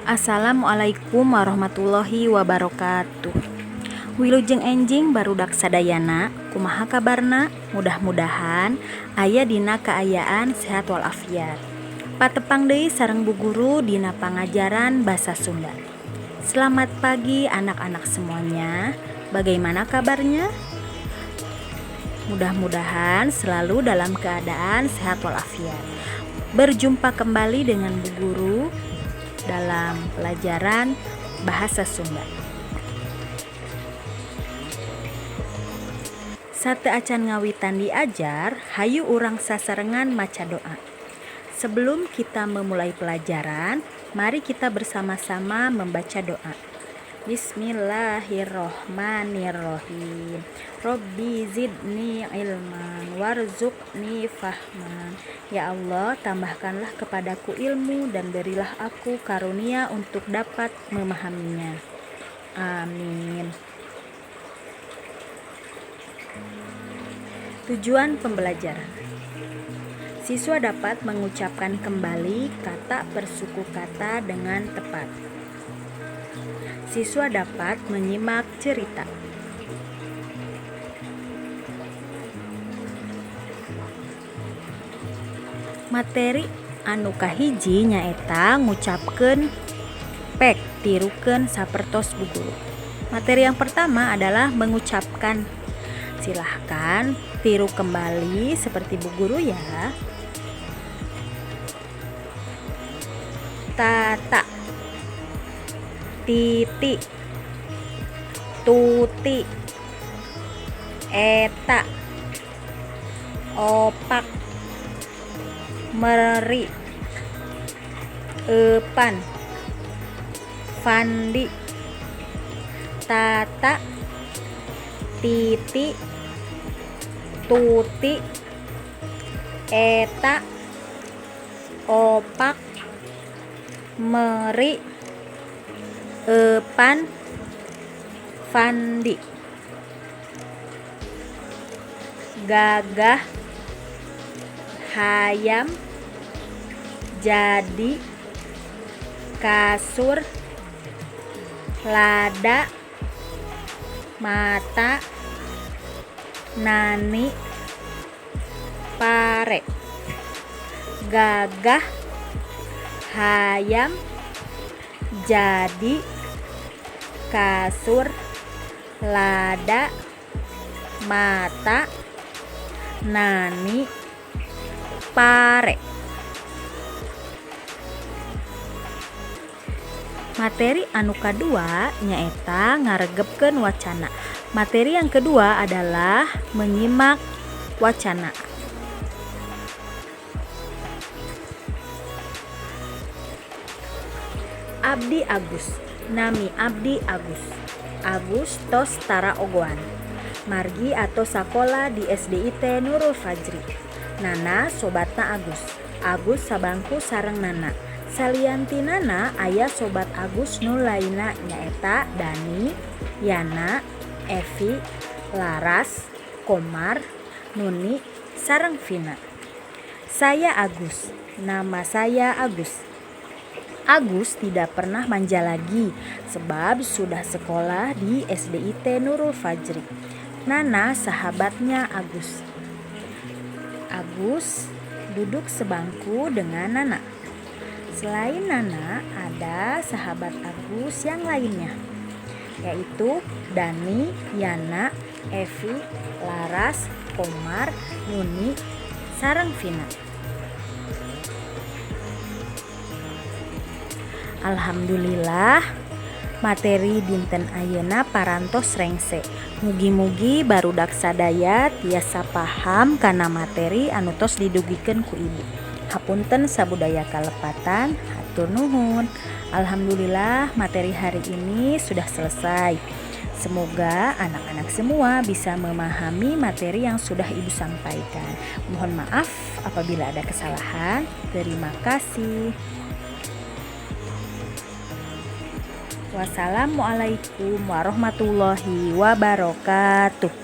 Assalamualaikum warahmatullahi wabarakatuh. Wilujeng enjing barudak sadayana, kumaha kabarna? Mudah-mudahan aya dina kaayaan sehat walafiat. Patepang deui sareng Bu Guru dina pangajaran basa Sunda. Selamat pagi anak-anak semuanya. Bagaimana kabarnya? Mudah-mudahan selalu dalam keadaan sehat walafiat. Berjumpa kembali dengan Bu Guru dalam pelajaran bahasa Sunda. Sate acan ngawitan diajar, hayu urang sasarengan maca doa. Sebelum kita memulai pelajaran, mari kita bersama-sama membaca doa. Bismillahirrohmanirrohim. Robbi zidni ilman warzuqni fahman. Ya Allah, tambahkanlah kepadaku ilmu dan berilah aku karunia untuk dapat memahaminya. Amin. Tujuan pembelajaran. Siswa dapat mengucapkan kembali kata per suku kata dengan tepat. Siswa dapat menyimak cerita. Materi anu kahiji nyaeta ngucapkeun pek tirukeun sapertos Bu Guru. Materi yang pertama adalah mengucapkan. Silahkan tiru kembali seperti Bu Guru ya. Tata, titi, tuti, eta, opak, meri, epan, fandi, tata, titi, tuti, eta, opak, meri, epan, fandi. Gagah, hayam, jadi, kasur, lada, mata, nani, pare. Gagah, hayam, jadi, kasur, lada, mata, nani, pare. Materi anu kadua nyaeta ngaregepkeun wacana. Materi yang kedua adalah menyimak wacana. Abdi Agus, nami Abdi Agus. Agus tos tara ogoan. Margi atau sakola di SDIT Nurul Fajri. Nana sobatna Agus. Agus sabangku sareng Nana. Salianti Nana aya sobat Agus nu lainna nyaeta Dani, Yana, Evi, Laras, Komar, Nuni, sareng Vina. Saya Agus. Nama saya Agus. Agus tidak pernah manja lagi sebab sudah sekolah di SDIT Nurul Fajri. Nana sahabatnya Agus. Agus duduk sebangku dengan Nana. Selain Nana, ada sahabat Agus yang lainnya, yaitu Dani, Yana, Evi, Laras, Komar, Nuni, sareng Vina. Alhamdulillah, materi dinten ayeuna parantos rengse. Mugi-mugi barudak sadaya tiasa paham kana materi anu tos didugikeun ku ibu. Hapunten sabudaya kalepatan, hatur nuhun. Alhamdulillah, materi hari ini sudah selesai. Semoga anak-anak semua bisa memahami materi yang sudah ibu sampaikan. Mohon maaf apabila ada kesalahan. Terima kasih. Wassalamualaikum warahmatullahi wabarakatuh.